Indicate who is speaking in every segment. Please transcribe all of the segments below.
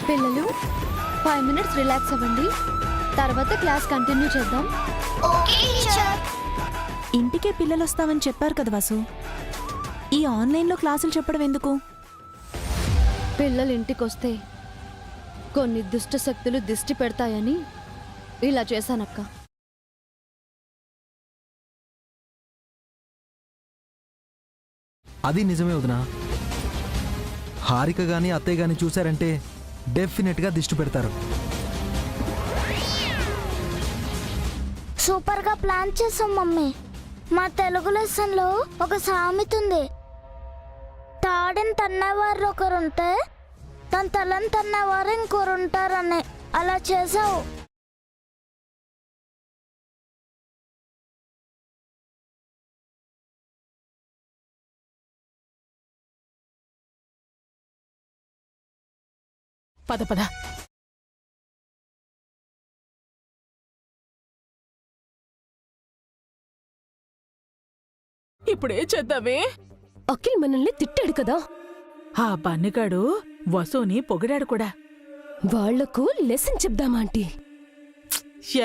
Speaker 1: పిల్లలు 5 minutes relax అవ్వండి, తర్వాత క్లాస్ కంటిన్యూ చేద్దాం.
Speaker 2: ఇంటికే పిల్లలు వస్తామని చెప్పారు కదా వాసు, ఈ ఆన్లైన్లో క్లాసులు చెప్పడం ఎందుకు?
Speaker 1: పిల్లలు ఇంటికొస్తే కొన్ని దుష్ట శక్తులు దిష్టి పెడతాయని ఇలా చేశానక్క.
Speaker 3: అది నిజమే వదినా. హారిక గాని అత్తయ్య గాని చూశారంటే డెఫినెట్గా దిష్టి పెడతారు.
Speaker 4: సూపర్ గా ప్లాన్ చేసాం మమ్మీ. మా తెలుగు లెసన్ లో ఒక సామెత ఉంది, తాడిని తన్నేవారు ఒకరుంటే తన తలని తన్నేవారు ఇంకొరు ఉంటారని. అలా చేసావు.
Speaker 5: పద పద. ఇప్పుడే చేద్దామే.
Speaker 6: అఖిల్ మనల్ని తిట్టాడు కదా,
Speaker 5: ఆ బన్నిగాడు వసుని పొగిడాడు కూడా.
Speaker 6: వాళ్లకు లెసన్ చెప్దామా ఆంటీ?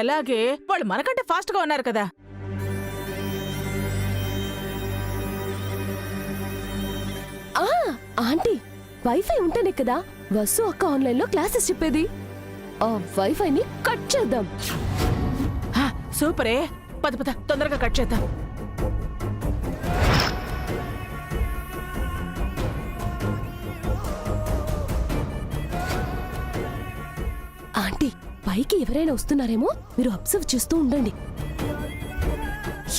Speaker 5: ఎలాగే, వాళ్ళు మనకంటే ఫాస్ట్ గా ఉన్నారు కదా.
Speaker 6: ఆ ఆంటీ, వైఫై ఉంటేనే కదా వసు అక్క ఆన్లైన్ లో క్లాసెస్ చెప్పేది. ఆ వైఫైని కట్ చేద్దాం.
Speaker 5: హా, సూపరే. పద పద, తొందరగా కట్ చేద్దాం.
Speaker 6: ఆంటీ, పైకి ఎవరైనా వస్తున్నారేమో, మీరు అబ్జర్వ్ చేస్తూ ఉండండి.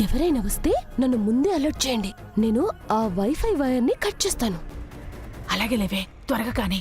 Speaker 6: ఎవరైనా వస్తే నన్ను ముందే అలర్ట్ చేయండి. నేను ఆ వైఫై వైర్ని కట్ చేస్తాను.
Speaker 5: అలాగే లేవే, త్వరగా కానీ.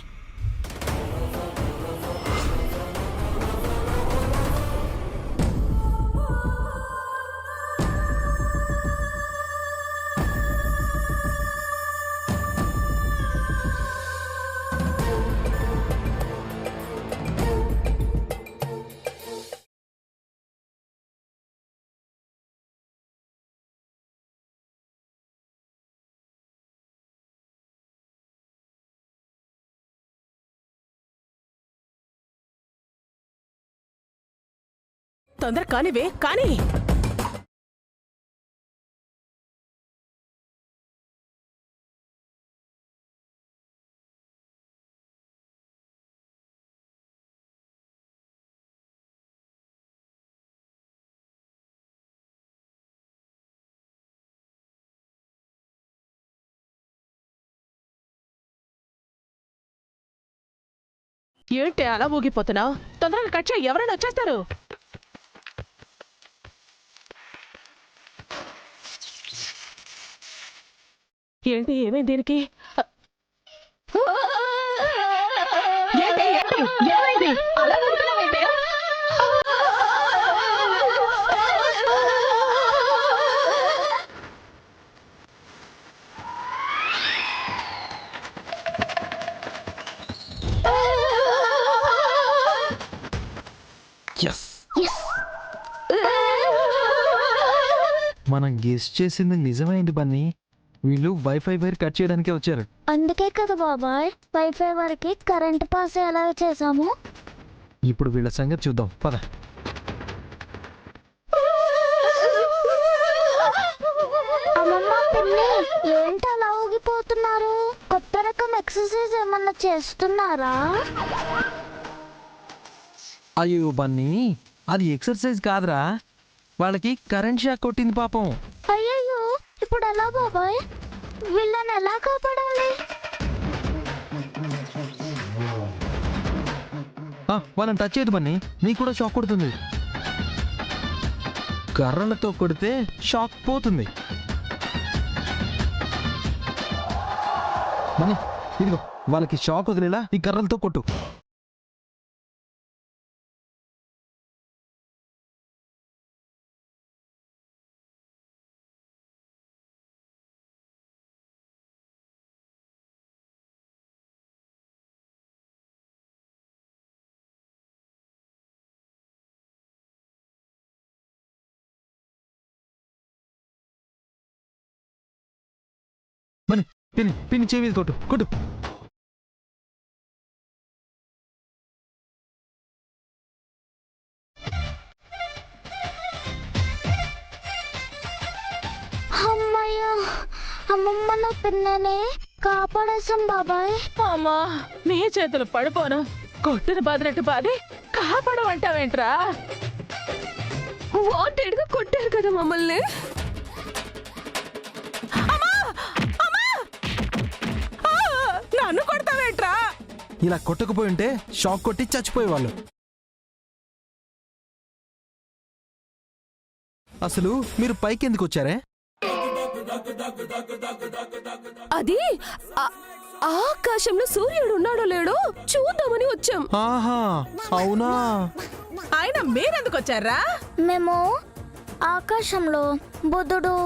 Speaker 5: తొందర కానివే, కానీ. ఏంటి అలా ఊగిపోతున్నావు? తొందరగా కట్ చేయి, ఎవరైనా వచ్చేస్తారు. ఏంటి, ఏమైంది దీనికి? ఏంటి, ఏంటి, ఏమైంది? అలా ఊగుతున్నావేంటి?
Speaker 3: మనం గెస్ చేసింది నిజమైంది బన్నీ. వీళ్ళు వైఫై వైర్ కట్ చేయడానికే వచ్చారు.
Speaker 4: అందుకే కదా బాబాయ్ వైఫై వరకు కరెంట్ పాస్ ఎలా చేసాము.
Speaker 3: ఇప్పుడు వీళ్ళ సంగతి చూద్దాం, పద.
Speaker 4: అమ్మమ్మ, పిన్ని, ఏంటి అలా ఊగిపోతున్నారు? కొత్త రకం ఎక్సర్సైజ్ ఏమన్నా చేస్తున్నారా?
Speaker 3: అయ్యో బన్నీ, అది ఎక్సర్సైజ్ కాదురా, వాళ్ళకి కరెంట్ షాక్ కొట్టింది పాపం.
Speaker 4: అయ్యయ్యో, ఇప్పుడు ఎలా బాబాయ్? వీళ్ళని ఎలా కాపాడాలి?
Speaker 3: వాళ్ళని టచ్ చేయదు బన్నీ, నీకు కూడా షాక్ కొడుతుంది. కర్రలతో కొడితే షాక్ పోతుంది. బన్నీ, ఇదిగో వాళ్ళకి షాక్ వదిలేలా ఈ కర్రలతో కొట్టు. పిన్ని పిన్ని చెవి కొట్టు కొట్టు.
Speaker 4: అమ్మయ్య, అమ్మమ్మ నా పిన్నని కాపాడేశాం బాబాయ్.
Speaker 5: అమ్మా నీ చేతులు పడిపోను. కొట్టును బాదినట్టు బాది కాపాడమంటావేంట్రా?
Speaker 6: వాంటెడ్ గా కొట్టారు కదా మమ్మల్ని.
Speaker 5: నన్ను కొడతావేంట్రా?
Speaker 3: ఇలా కొట్టకపోయి ఉంటే షాక్ కొట్టి చచ్చిపోయేవాళ్ళు. అసలు మీరు పైకి ఎందుకు వచ్చారే?
Speaker 6: అది ఆకాశంలో సూర్యుడు ఉన్నాడో లేడో చూద్దామని వచ్చాం.
Speaker 3: ఆహా, అవునా?
Speaker 5: ఆయన మీరెందుకు వచ్చారా?
Speaker 4: మేము ఆకాశంలో బుధుడు,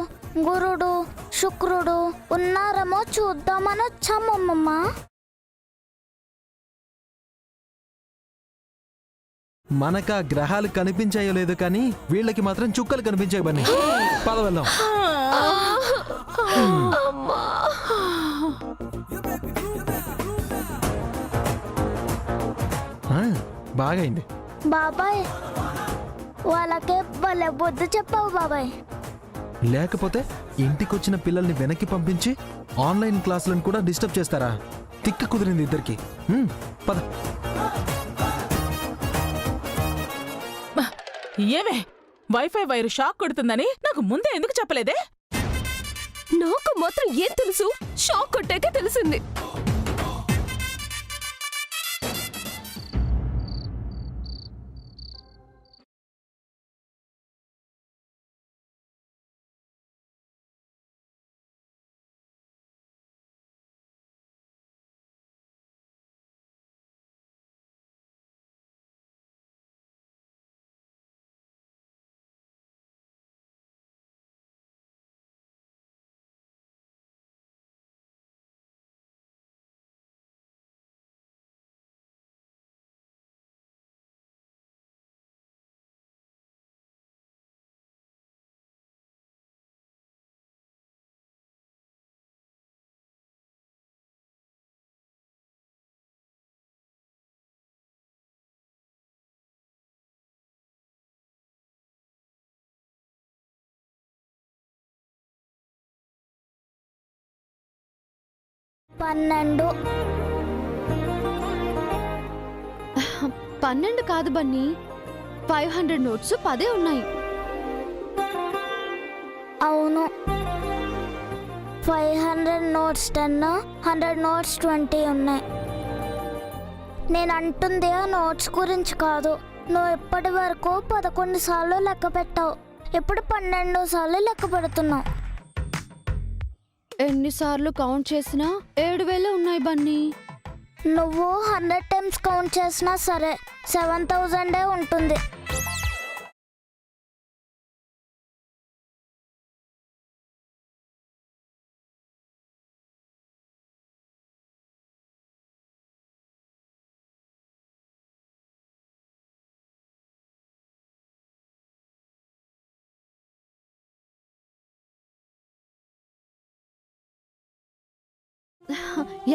Speaker 4: గురుడు, శుక్రుడు ఉన్నారేమో చూద్దామని వచ్చాము అమ్మమ్మ.
Speaker 3: మనకు ఆ గ్రహాలు కనిపించాయో లేదో కానీ వీళ్ళకి మాత్రం చుక్కలు కనిపించాయి. బన్నీ పద వెళ్దాం. బాగైంది
Speaker 4: బాబాయ్, వాళ్ళకే భలే బుద్ధి చెప్పావు బాబాయ్.
Speaker 3: లేకపోతే ఇంటికొచ్చిన పిల్లల్ని వెనక్కి పంపించి ఆన్లైన్ క్లాసులను కూడా డిస్టర్బ్ చేస్తారా? తిక్క కుదిరింది ఇద్దరికి. పద.
Speaker 5: ఏమే వైఫై వైరు షాక్ కొడుతుందని నాకు ముందే ఎందుకు చెప్పలేదే?
Speaker 6: నాకు మాత్రం ఏం తెలుసు, షాక్ కొట్టాకే తెలిసింది.
Speaker 4: పన్నెండు
Speaker 1: 12 కాదు బన్నీ, 500 నోట్స్ 10 ఉన్నాయి.
Speaker 4: అవును, 500 నోట్స్ 10, 100 నోట్స్ 20 ఉన్నాయి. నేను అంటుంది ఆ నోట్స్ గురించి కాదు. నువ్వు ఇప్పటి వరకు 11 సార్లు లెక్క పెట్టావు, ఇప్పుడు 12 సార్లు లెక్క పెడుతున్నావు.
Speaker 1: ఎన్నిసార్లు కౌంట్ చేసినా 7000 ఉన్నాయి బన్నీ.
Speaker 4: నువ్వు 100 టైమ్స్ కౌంట్ చేసినా సరే 7000 ఉంటుంది.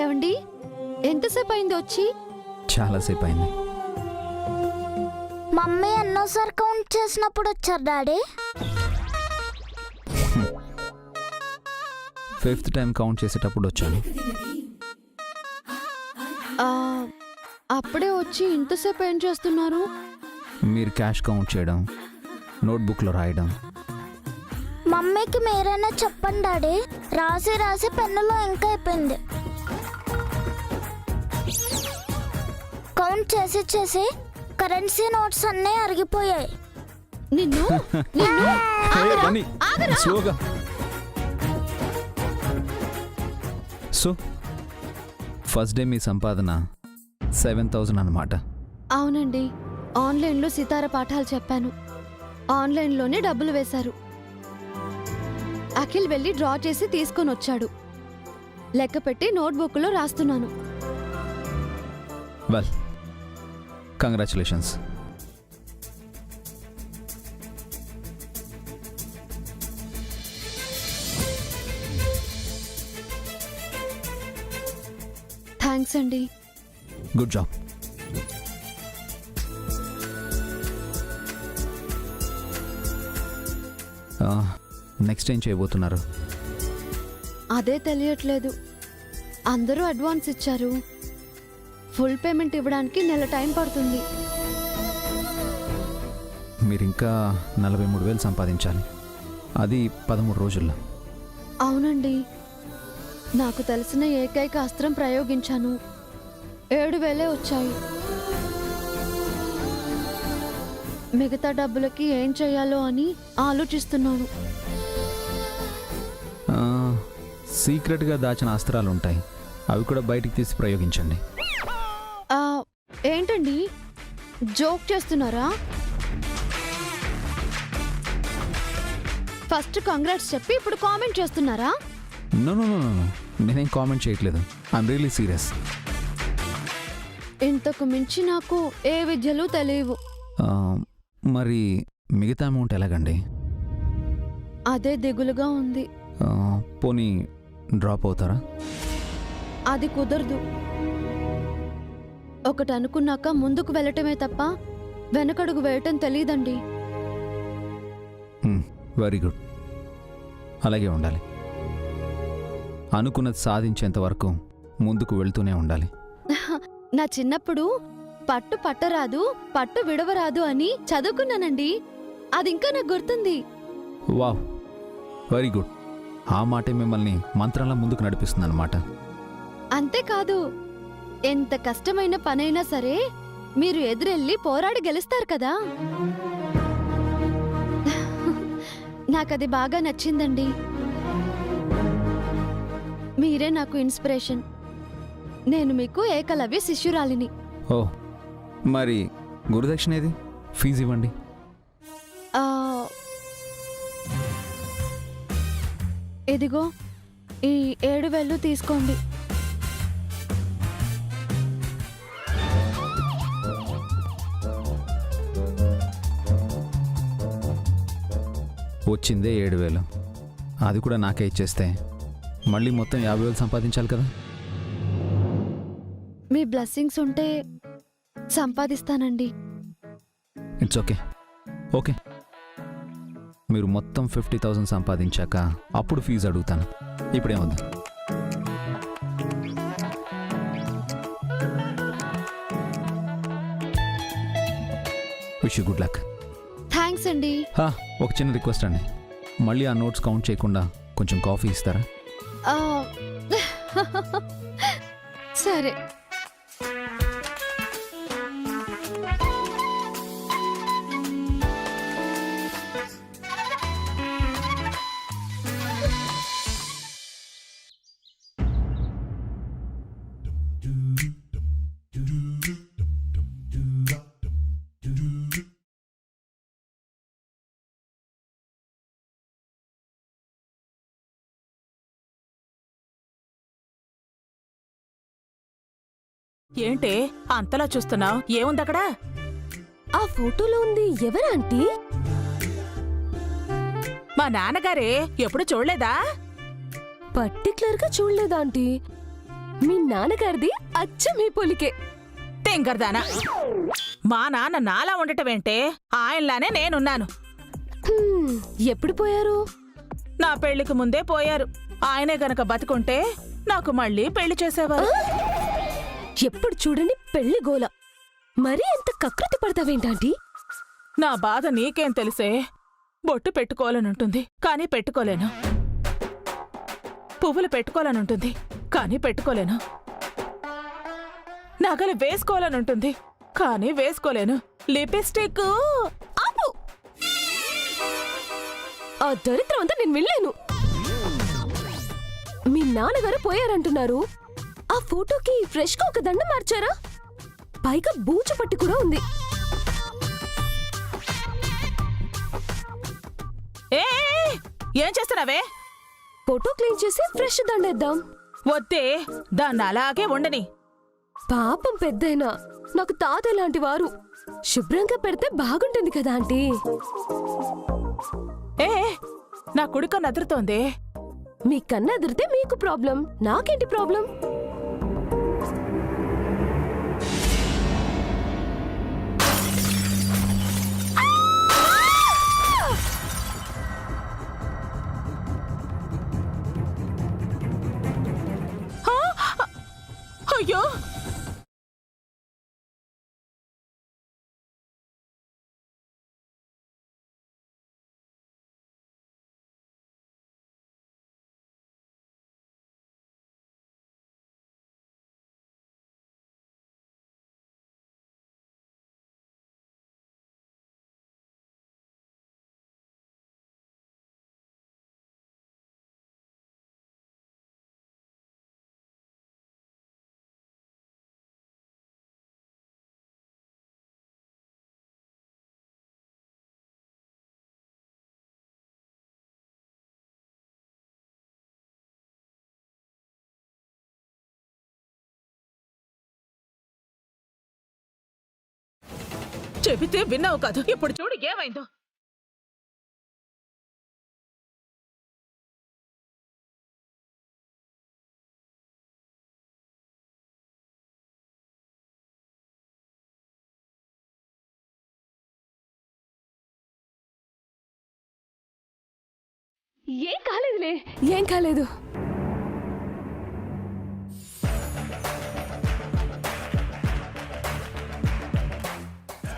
Speaker 1: ఏవండి, ఎంతసేపు అయింది వచ్చి?
Speaker 3: చాలాసేపు అయింది.
Speaker 4: మమ్మీ ఎన్నోసారి కౌంట్ చేసినప్పుడు వచ్చారు డాడీ?
Speaker 7: 5th టైం కౌంట్ చేసేటప్పుడు వచ్చాను.
Speaker 1: అప్పుడే వచ్చి ఇంతసేపు ఏం చేస్తున్నారు?
Speaker 7: మీరు క్యాష్ కౌంట్ చేయడం, నోట్బుక్లో రాయడం.
Speaker 4: మమ్మీకి మీరైనా చెప్పండి డాడీ, రాసి రాసి పెన్నులో ఇంకా అయిపోయింది. కౌంట్ చేసి చేసి కరెన్సీ నోట్స్ అన్నీ అరిగిపోయాయి.
Speaker 1: నిన్ను
Speaker 7: స్లోగా. సో ఫస్ట్ డే మీ సంపాదన 7000 అన్నమాట.
Speaker 1: అవునండి, ఆన్లైన్లో సితార పాఠాలు చెప్పాను. ఆన్లైన్లోనే డబ్బులు వేశారు. అఖిల్ వెళ్ళి డ్రా చేసి తీసుకొని వచ్చాడు. లెక్క పెట్టి నోట్బుక్లో రాస్తున్నాను.
Speaker 7: Well, congratulations.
Speaker 1: థ్యాంక్స్ అండి.
Speaker 7: Good job. నెక్స్ట్ ఏం చేయబోతున్నారు?
Speaker 1: అదే తెలియట్లేదు. అందరూ అడ్వాన్స్ ఇచ్చారు. ఫుల్ పేమెంట్ ఇవ్వడానికి నెల టైం పడుతుంది.
Speaker 7: మీరు ఇంకా 43,000 సంపాదించాలి, అది 13 రోజుల్లో.
Speaker 1: అవునండి, నాకు తెలిసిన ఏకైక అస్త్రం ప్రయోగించాను. 7,000 వచ్చాయి. మిగతా డబ్బులకి ఏం చేయాలో అని ఆలోచిస్తున్నాను.
Speaker 7: సీక్రెట్గా దాచిన అస్త్రాలు ఉంటాయి, అవి కూడా బయటికి తీసి ప్రయోగించండి.
Speaker 1: ఆ, ఏంటండి జోక్ చేస్తున్నారా? ఫస్ట్ కంగ్రాట్స్ చెప్పి ఇప్పుడు కామెంట్ చేస్తున్నారా?
Speaker 7: నో నో నో నో, నేనేం కామెంట్ చేయట్లేదు. I'm really serious.
Speaker 1: ఇంతకు మించి నాకు ఏ విద్యలు తెలియవు.
Speaker 7: మరి మిగతా అమౌంట్ ఎలాగండి?
Speaker 1: అదే దిగులుగా ఉంది.
Speaker 7: పోనీ డ్రాప్ అవుతారా?
Speaker 1: అది కుదరదు. ఒకటి అనుకున్నాక ముందుకు వెళ్ళటమే తప్ప వెనకడుగు వేయటం తెలియదండి.
Speaker 7: వెరీ గుడ్, అలాగే ఉండాలి. అనుకున్నది సాధించేంత వరకు ముందుకు వెళ్తూనే ఉండాలి.
Speaker 1: నా చిన్నప్పుడు పట్టు పట్టరాదు, పట్టు విడవరాదు అని చదువుకున్నానండి. అది ఇంకా నాకు గుర్తుంది.
Speaker 7: Wow, very good. ఆ మాటే మిమ్మల్ని మంత్రంలా ముందుకు నడిపిస్తుందన్నమాట.
Speaker 1: అంతేకాదు, ఎంత కష్టమైన పనైనా సరే మీరు ఎదురెళ్ళి పోరాడి గెలుస్తారు కదా. నాకది బాగా నచ్చిందండి. మీరే నాకు ఇన్స్పిరేషన్. నేను మీకు ఏకలవ్య శిష్యురాలిని.
Speaker 7: ఓ, మరి గురుదక్షిణ ఏది? ఫీజు ఇవ్వండి.
Speaker 1: ఆ, ఇదిగో ఈ 7,000 తీసుకోండి.
Speaker 7: వచ్చిందే 7,000, అది కూడా నాకే ఇచ్చేస్తే మళ్ళీ మొత్తం 50,000 సంపాదించాలి కదా.
Speaker 1: మీ బ్లెస్సింగ్స్ ఉంటే సంపాదిస్తానండి.
Speaker 7: It's okay. ఓకే, మీరు మొత్తం 50,000 సంపాదించాక అప్పుడు ఫీజు అడుగుతాను. ఇప్పుడేమొద్దు. Wish you good luck.
Speaker 1: Thanks అండి.
Speaker 7: ఒక చిన్న రిక్వెస్ట్ అండి, మళ్ళీ ఆ నోట్స్ కౌంట్ చేయకుండా కొంచెం కాఫీ ఇస్తారా?
Speaker 1: ఆ, సరే.
Speaker 5: ఏంటే అంతలా చూస్తున్నావు? ఏముందక్కడ?
Speaker 6: ఆ ఫోటోలో ఉంది ఎవరా ఆంటీ?
Speaker 5: మా నాన్నగారే. ఎప్పుడు చూడలేదా?
Speaker 6: పర్టికులర్ గా చూడలేదు ఆంటీ. మీ నాన్నగారిది అచ్చం మీ పొలికే.
Speaker 5: తెంగర్దానా, మా నాన్న నాలా ఉండటమేంటే? ఆయనలానే నేనున్నాను.
Speaker 6: హ్మ్, ఎప్పుడు పోయారు?
Speaker 5: నా పెళ్లికి ముందే పోయారు. ఆయనే గనక బతుకుంటే నాకు మళ్ళీ పెళ్లి చేసేవారు.
Speaker 6: ఎప్పుడు చూడని పెళ్లి గోల. మరీ ఎంత కకృతి పడతావేంటాంటీ?
Speaker 5: నా బాధ నీకేం తెలిసే? బొట్టు పెట్టుకోవాలనుంటుంది, కానీ పెట్టుకోలేను. పువ్వులు పెట్టుకోవాలనుంటుంది, కానీ పెట్టుకోలేను. నగలు వేసుకోవాలనుంటుంది, కానీ వేసుకోలేను. లిప్స్టిక్
Speaker 6: ఆపు! ఆ దరిద్రం అంతా నేను వెళ్ళాను. మీ నాన్నగారు పోయారంటున్నారు. ఆ ఫోటోకి ఫ్రెష్ గా ఒక దండ మార్చారా? పైగా బూచు పట్టి కూడా ఉంది.
Speaker 5: ఏ ఏం చేస్తున్నావే?
Speaker 6: ఫోటో క్లీన్ చేసి ఫ్రెష్ దండేద్దాం.
Speaker 5: వద్దే, దాన్ని అలాగే ఉండని.
Speaker 6: పాపం పెద్దయినా నాకు తాత లాంటి వారు. శుభ్రంగా పెడితే బాగుంటుంది కదా ఆంటీ.
Speaker 5: ఏ నా కుడికో నదురుతోంది.
Speaker 6: మీ కన్నా ఎదిరితే మీకు ప్రాబ్లం, నాకేంటి ప్రాబ్లం?
Speaker 5: అయ్యో చెబితే విన్నావు కాదు, ఇప్పుడు చూడు ఏమైందో.
Speaker 6: ఏం కాలేదులే, ఏం కాలేదు.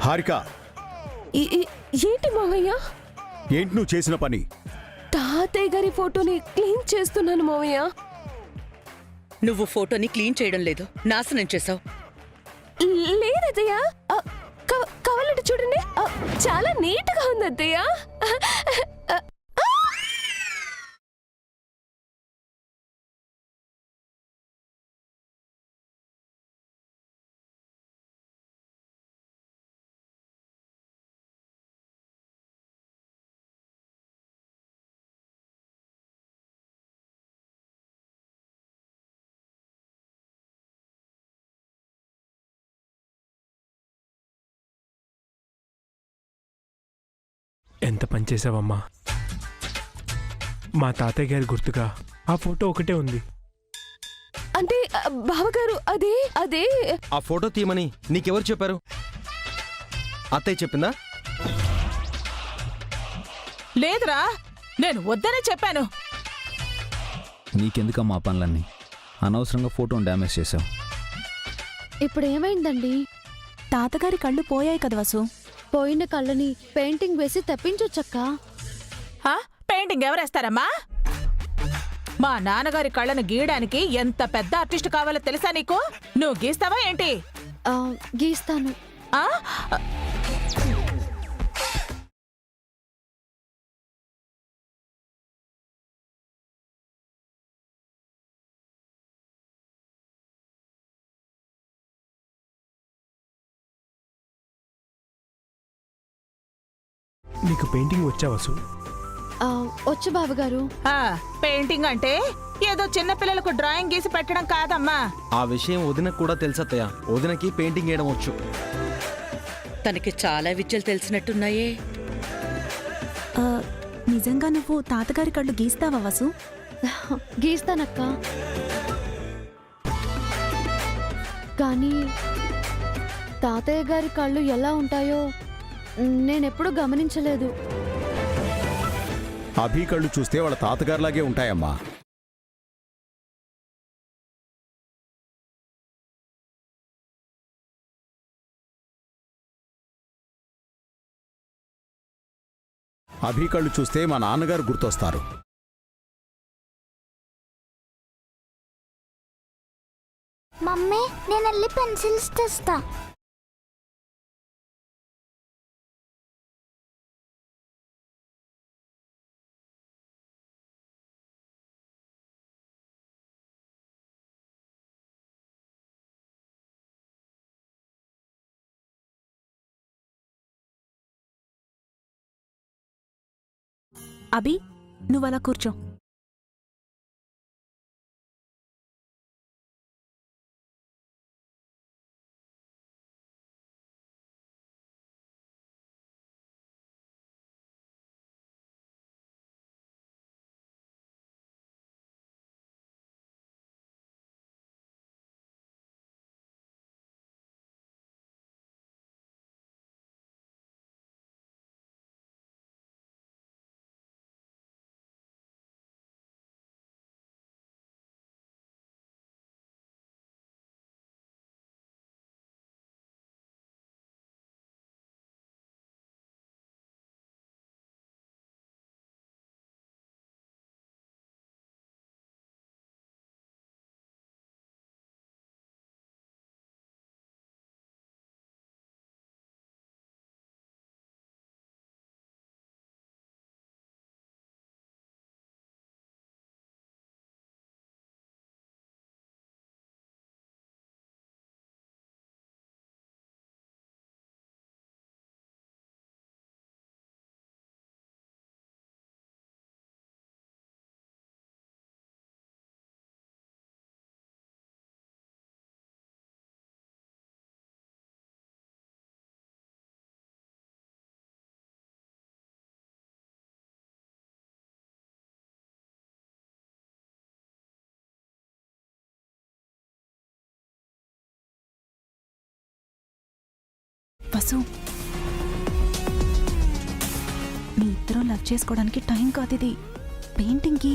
Speaker 8: హారిక,
Speaker 6: ఏంటి మావయ్య?
Speaker 8: ఏంటి నువ్వు చేసిన పని?
Speaker 6: తాతయ్య గారి ఫోటోని క్లీన్ చేస్తున్నాను మావయ్య.
Speaker 9: నువ్వు ఫోటోని క్లీన్ చేయడం లేదు, నాశనం చేసావు.
Speaker 6: లేదయ్యా, కావాలంటే చూడండి, చాలా నీట్ గా ఉంది అత్తయ్య.
Speaker 10: ఎంత పనిచేసావమ్మా. మా తాతయ్య గారి గుర్తుగా ఆ ఫోటో ఒకటే ఉంది.
Speaker 6: అంటే బావగారు, అదే అదే
Speaker 3: ఆ ఫోటో తీయమని నీకెవరు చెప్పారు? అత్తయ్య చెప్పిందా?
Speaker 5: లేదురా, నేను వద్దనే చెప్పాను.
Speaker 7: నీకెందుకమ్మా ఆ పనులన్నీ? అనవసరంగా ఫోటోని డ్యామేజ్ చేసావు.
Speaker 1: ఇప్పుడు ఏమైందండి?
Speaker 2: తాతగారి కళ్ళు పోయాయి కదా వసు.
Speaker 1: పోయిన కళ్ళని పెయింటింగ్ వేసి తెప్పించొచ్చక్క.
Speaker 5: పెయింటింగ్ ఎవరేస్తారమ్మా? మా నాన్నగారి కళ్ళను గీయడానికి ఎంత పెద్ద ఆర్టిస్ట్ కావాలో తెలుసా నీకు? నువ్వు గీస్తావా ఏంటి?
Speaker 1: గీస్తాను.
Speaker 5: ఆ
Speaker 10: నీకు పెయింటింగ్ వచ్చా వసు?
Speaker 1: వచ్చు బావగారు.
Speaker 5: పెయింటింగ్ అంటే ఏదో చిన్న పిల్లలకు డ్రాయింగ్ గీసి పెట్టడం కాదమ్మా.
Speaker 3: ఆ విషయం వదినకు కూడా తెలుసత్తయ్య. వదినకి పెయింటింగ్ వేయడం వచ్చు.
Speaker 9: తనకి చాలా విద్యలు తెలిసినట్టున్నాయే.
Speaker 2: నిజంగా నువ్వు తాతగారి కళ్ళు గీస్తావా వసు?
Speaker 1: గీస్తానక్క. కానీ తాతయ్య గారి కళ్ళు ఎలా ఉంటాయో నేనెప్పుడూ గమనించలేదు.
Speaker 8: అభి కళ్ళు చూస్తే వాళ్ళ తాతగారిలాగే ఉంటాయమ్మా. అభి కళ్ళు చూస్తే మా నాన్నగారు గుర్తొస్తారు.
Speaker 4: మమ్మీ, నేను వెళ్ళి పెన్సిల్స్ తెస్తా.
Speaker 2: అభి, నువ్వలా కూర్చో. వసు మీ ఇద్దరం లవ్ చేసుకోవడానికి టైం కాదు ఇది పెయింటింగ్కి